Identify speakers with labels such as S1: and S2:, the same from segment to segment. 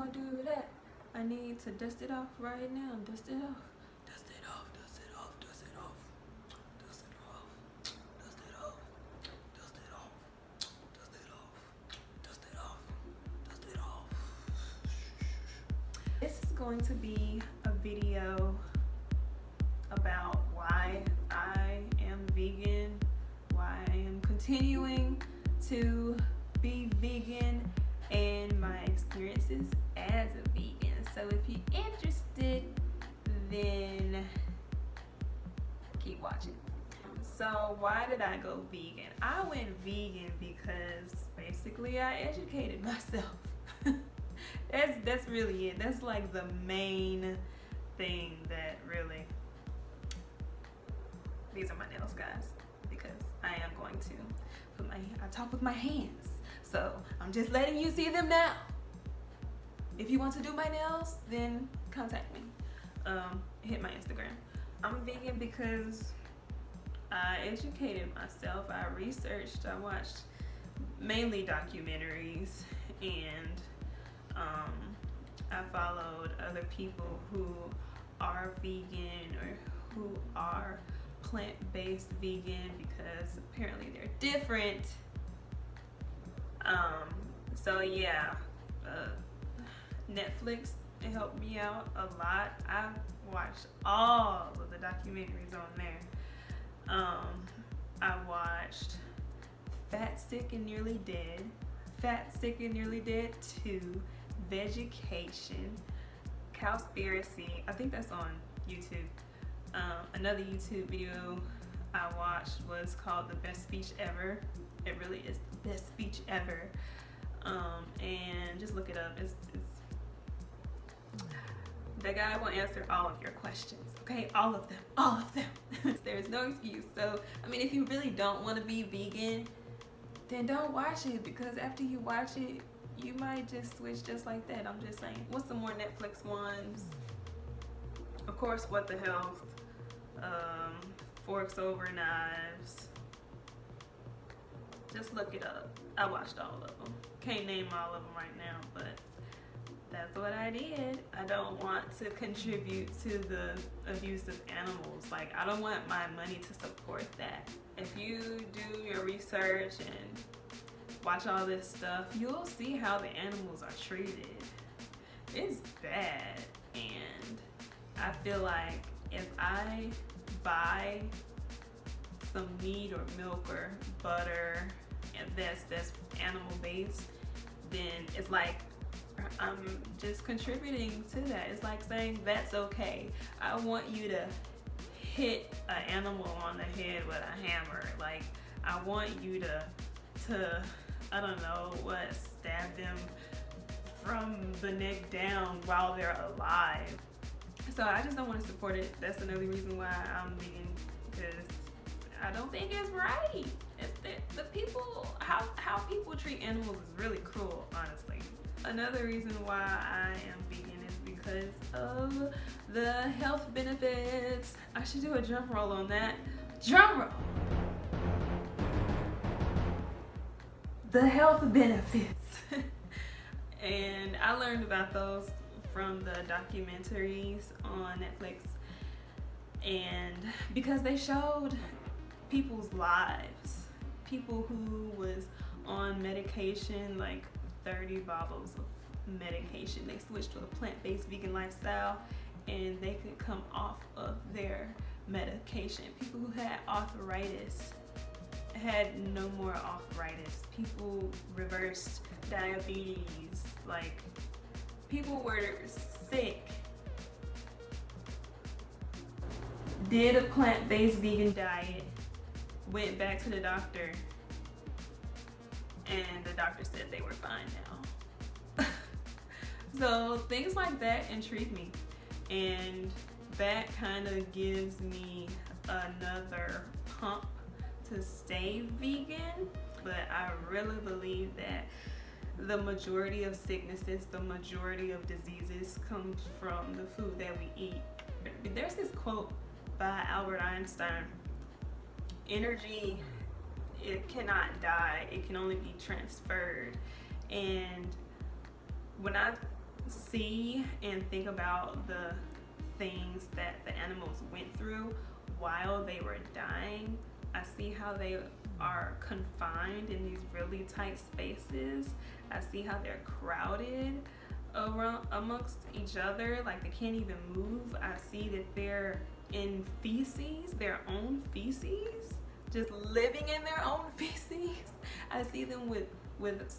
S1: gonna do that. I need to dust it off right now. Dust it off. Dust it off. Dust it off. Dust it off. Dust it off. Dust it off. Dust it off. Dust it off. Dust it off. Dust it off. This is going to be a video about why I am vegan, why I am continuing to be vegan, and my experiences as a vegan. So if you're interested, then keep watching. So why did I go vegan? I went vegan because basically I educated myself. That's really it. That's like the main thing that really. These are my nails, guys, because I am going to I talk with my hands. So I'm just letting you see them now. If you want to do my nails, then contact me. Hit my Instagram. I'm vegan because I educated myself. I researched. I watched mainly documentaries, and I followed other people who are vegan or who are plant-based vegan because apparently they're different. So yeah, Netflix, it helped me out a lot. I've watched all of the documentaries on there. I watched Fat, Sick, and Nearly Dead, Fat, Sick, and Nearly Dead 2, Vegecation, Cowspiracy. I think that's on YouTube. Another YouTube video I watched was called The Best Speech Ever. It really is the best speech ever. And just look it up. It's the guy will answer all of your questions, okay? All of them. There's no excuse. So, I mean, if you really don't want to be vegan, then don't watch it, because after you watch it, you might just switch just like that. I'm just saying. What's some more Netflix ones? Of course, What the Health, Forks Over Knives. Just look it up. I watched all of them. Can't name all of them right now, but that's what I did. I don't want to contribute to the abuse of animals. Like, I don't want my money to support that. If you do your research and watch all this stuff, you'll see how the animals are treated. It's bad, and I feel like if I buy some meat or milk or butter and that's animal based, then it's like I'm just contributing to that. It's like saying that's okay. I want you to hit an animal on the head with a hammer. Like, I want you to I don't know what, stab them from the neck down while they're alive. So I just don't want to support it. That's another reason why I'm vegan, because I don't think it's right. It's the people, how people treat animals is really cruel, honestly. Another reason why I am vegan is because of the health benefits. I should do a drum roll on that. Drum roll! The health benefits. And I learned about those from the documentaries on Netflix, and because they showed people's lives, people who was on medication, like 30 bottles of medication. They switched to a plant-based vegan lifestyle and they could come off of their medication. People who had arthritis had no more arthritis. People reversed diabetes. Like, people were sick, did a plant-based vegan diet, went back to the doctor, and the doctor said they were fine now. So things like that intrigue me, and that kind of gives me another pump to stay vegan. But I really believe that the majority of sicknesses, the majority of diseases comes from the food that we eat. There's this quote by Albert Einstein: energy, it cannot die, it can only be transferred. And when I see and think about the things that the animals went through while they were dying. I see how they are confined in these really tight spaces. I see how they're crowded around amongst each other, like they can't even move. I see that they're in feces, their own feces, just living in their own feces. I see them with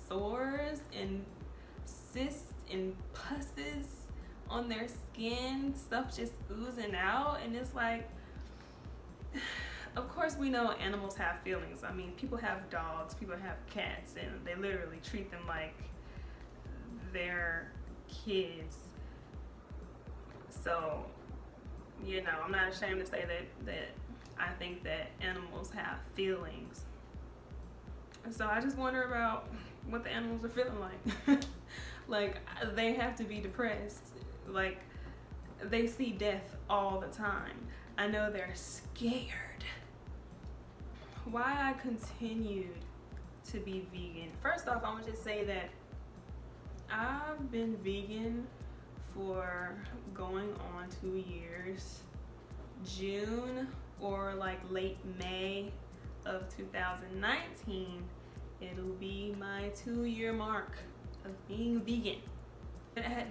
S1: sores and cysts and pusses on their skin, stuff just oozing out. And it's like, of course we know animals have feelings. I mean, people have dogs, people have cats, and they literally treat them like they're kids. So, you know, I'm not ashamed to say that I think that animals have feelings. So I just wonder about what the animals are feeling like. Like, they have to be depressed. Like, they see death all the time. I know they're scared. Why I continued to be vegan. First off, I want to just say that I've been vegan for going on 2 years. June or like late May of 2019, it'll be my 2-year mark of being vegan.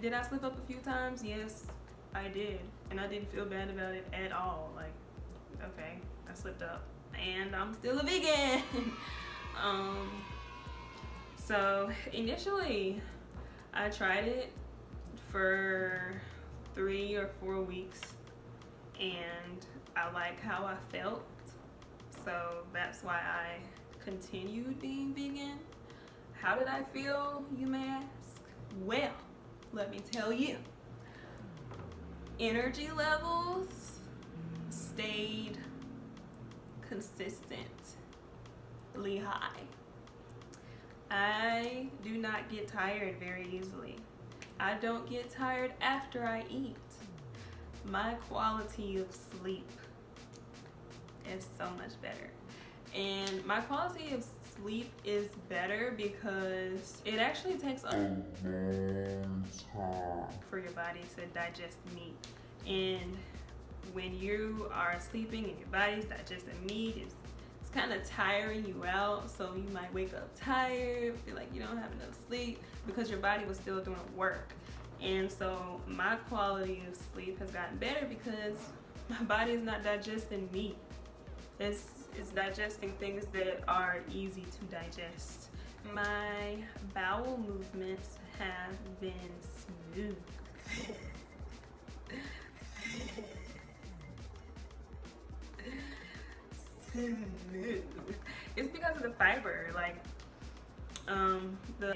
S1: Did I slip up a few times? Yes, I did. And I didn't feel bad about it at all. Like, okay, I slipped up and I'm still a vegan. So initially I tried it for 3 or 4 weeks and I like how I felt. So that's why I continued being vegan. How did I feel, you may ask? Well, let me tell you. Energy levels stayed consistently high. I do not get tired very easily. I don't get tired after I eat. My quality of sleep is so much better. And my quality of sleep is better because it actually takes a long time for your body to digest meat. And when you are sleeping and your body's digesting meat, it's kind of tiring you out. So you might wake up tired, feel like you don't have enough sleep because your body was still doing work. And so my quality of sleep has gotten better because my body is not digesting meat. It's digesting things that are easy to digest. My bowel movements have been smooth. Smooth. It's because of the fiber. Like, the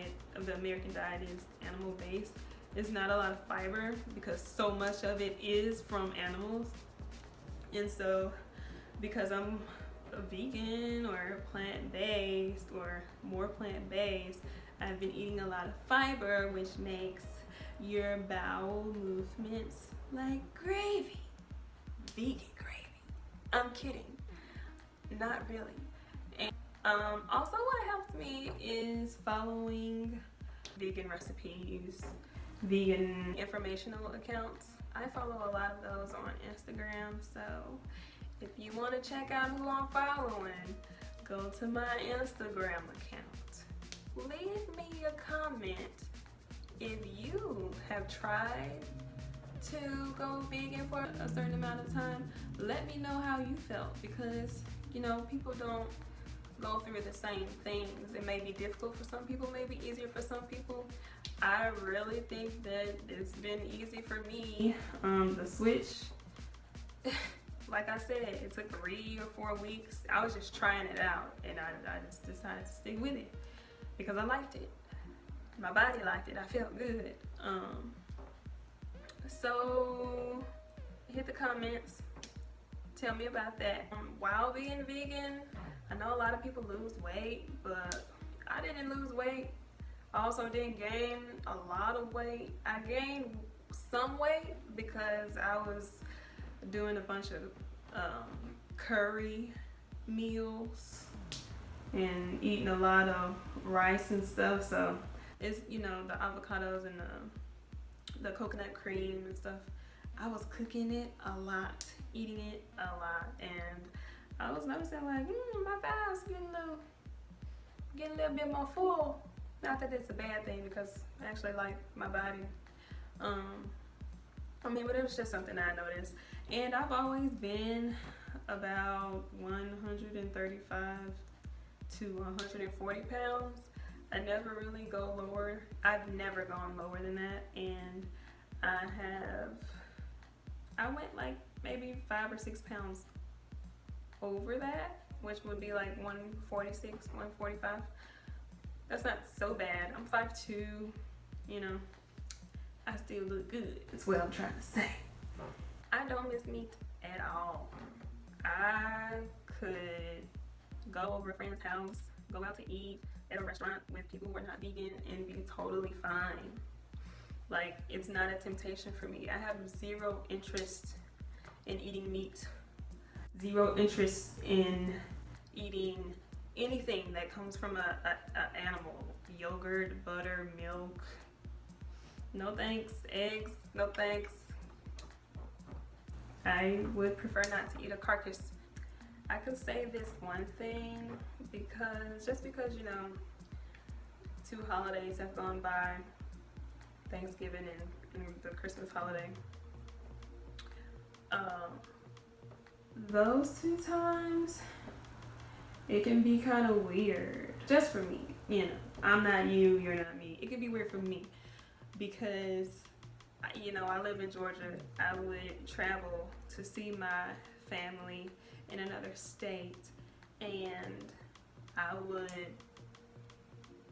S1: American diet is animal based. It's not a lot of fiber because so much of it is from animals. And so because I'm a vegan or plant-based or more plant-based, I've been eating a lot of fiber, which makes your bowel movements like gravy. Vegan gravy. I'm kidding. Not really. And also what helps me is following vegan recipes, vegan informational accounts. I follow a lot of those on Instagram, so if you want to check out who I'm following, go to my Instagram account. Leave me a comment if you have tried to go vegan for a certain amount of time. Let me know how you felt because, you know, people don't go through the same things. It may be difficult for some people, may be easier for some people. I really think that it's been easy for me. The switch, like I said, it took 3 or 4 weeks. I was just trying it out and I just decided to stick with it because I liked it. My body liked it. I felt good. So hit the comments. Tell me about that. While being vegan, I know a lot of people lose weight, but I didn't lose weight. I also didn't gain a lot of weight. I gained some weight because I was doing a bunch of curry meals and eating a lot of rice and stuff. So it's, you know, the avocados and the coconut cream and stuff, I was cooking it a lot, eating it a lot, and I was noticing like, my thighs getting a little bit more full. Not that it's a bad thing because I actually like my body. I mean, but it was just something I noticed. And I've always been about 135 to 140 pounds. I never really go lower. I've never gone lower than that. And I went like maybe 5 or 6 pounds over that, which would be like 146, 145. That's not so bad. I'm 5'2", you know. I still look good. That's what I'm trying to say. I don't miss meat at all. I could go over a friend's house, go out to eat at a restaurant with people who are not vegan and be totally fine. Like, it's not a temptation for me. I have zero interest in eating meat. Zero interest in eating anything that comes from a animal. Yogurt, butter, milk. No thanks. Eggs, no thanks. I would prefer not to eat a carcass. I could say this one thing just because, you know, 2 holidays have gone by, Thanksgiving and the Christmas holiday. Those 2 times, it can be kind of weird, just for me, you know. I'm not you, you're not me. It can be weird for me because, you know, I live in Georgia. I would travel to see my family in another state, and I would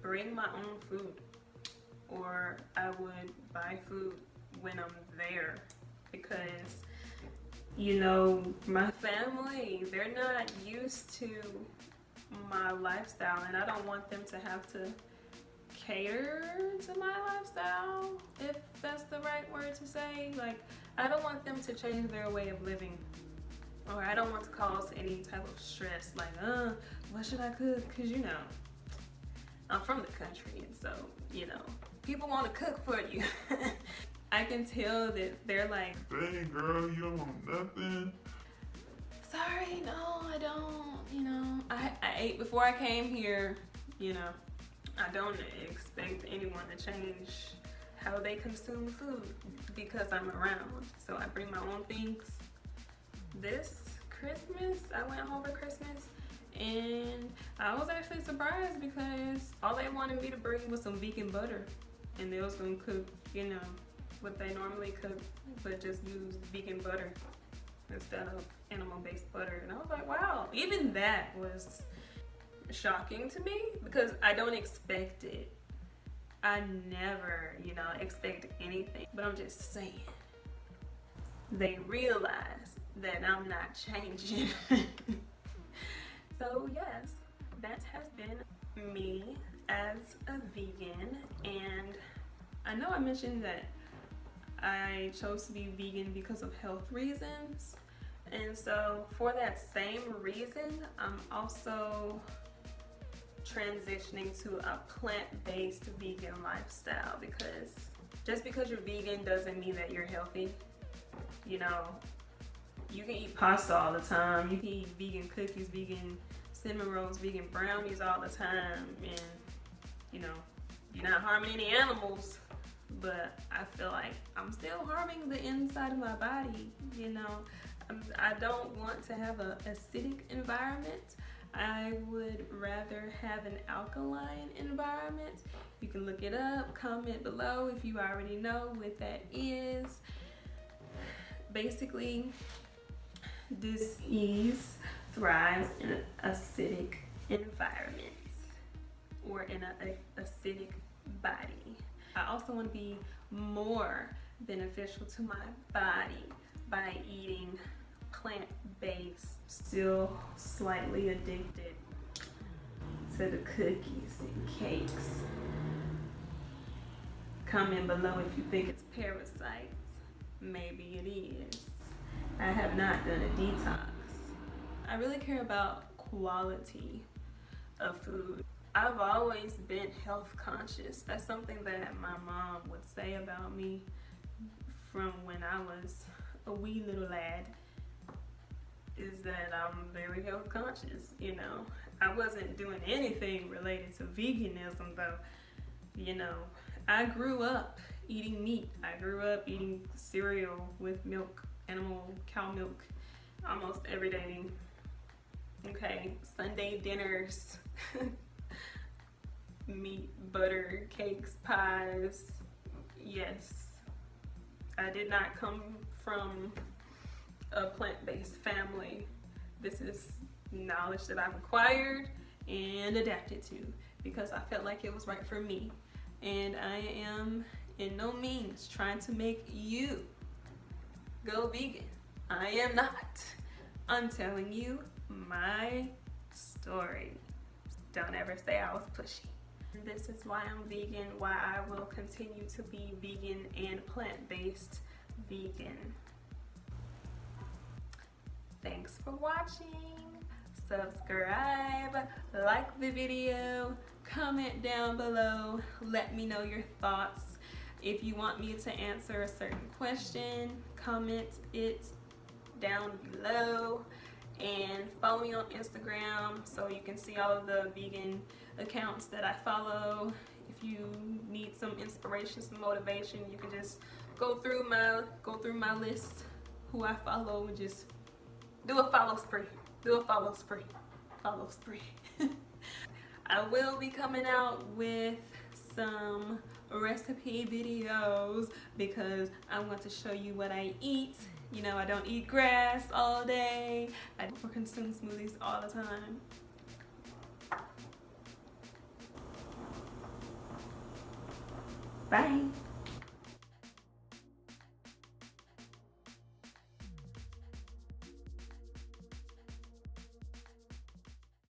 S1: bring my own food, or I would buy food when I'm there because, you know, my family, they're not used to my lifestyle, and I don't want them to have to cater to my lifestyle, if that's the right word to say. Like, I don't want them to change their way of living, or I don't want to cause any type of stress, like, what should I cook? Because, you know, I'm from the country, and so, you know, people want to cook for you. I can tell that they're like,
S2: "Dang, girl, you don't want nothing?"
S1: Sorry, no, I don't, you know. I ate before I came here, you know. I don't expect anyone to change how they consume food because I'm around. So I bring my own things. This Christmas, I went home for Christmas, and I was actually surprised because all they wanted me to bring was some vegan butter, and they was gonna cook, you know, what they normally cook, but just use vegan butter instead of animal-based butter. And I was like, wow, even that was shocking to me because I don't expect it. I never, you know, expect anything, but I'm just saying, they realize that I'm not changing. So yes, that has been me as a vegan. And I know I mentioned that I chose to be vegan because of health reasons, and so for that same reason, I'm also transitioning to a plant-based vegan lifestyle, because just because you're vegan doesn't mean that you're healthy. You know, you can eat pasta all the time, you can eat vegan cookies, vegan cinnamon rolls, vegan brownies all the time, and, you know, you're not harming any animals. But I feel like I'm still harming the inside of my body, you know. I don't want to have an acidic environment. I would rather have an alkaline environment. You can look it up, comment below if you already know what that is. Basically, disease thrives in an acidic environment or in an acidic body. I also want to be more beneficial to my body by eating plant-based. Still slightly addicted to the cookies and cakes. Comment below if you think it's parasites. Maybe it is. I have not done a detox. I really care about quality of food. I've always been health conscious. That's something that my mom would say about me. from when I was a wee little lad is that I'm very health conscious, you know. I wasn't doing anything related to veganism though. You know, I grew up eating meat. I grew up eating cereal with milk, cow milk, almost every day. Okay, Sunday dinners, meat, butter, cakes, pies. Yes, I did not come from a plant-based family. This is knowledge that I've acquired and adapted to because I felt like it was right for me. And I am in no means trying to make you go vegan. I am not. I'm telling you my story. Don't ever say I was pushy. This is why I'm vegan, why I will continue to be vegan and plant-based vegan. Thanks for watching. Subscribe, like the video, comment down below, let me know your thoughts. If you want me to answer a certain question, comment it down below, and follow me on Instagram so you can see all of the vegan accounts that I follow. If you need some inspiration, some motivation, you can just go through my list who I follow and just do a follow spree. Do a follow spree. Follow spree. I will be coming out with some recipe videos because I want to show you what I eat. You know, I don't eat grass all day. I don't consume smoothies all the time. Bye.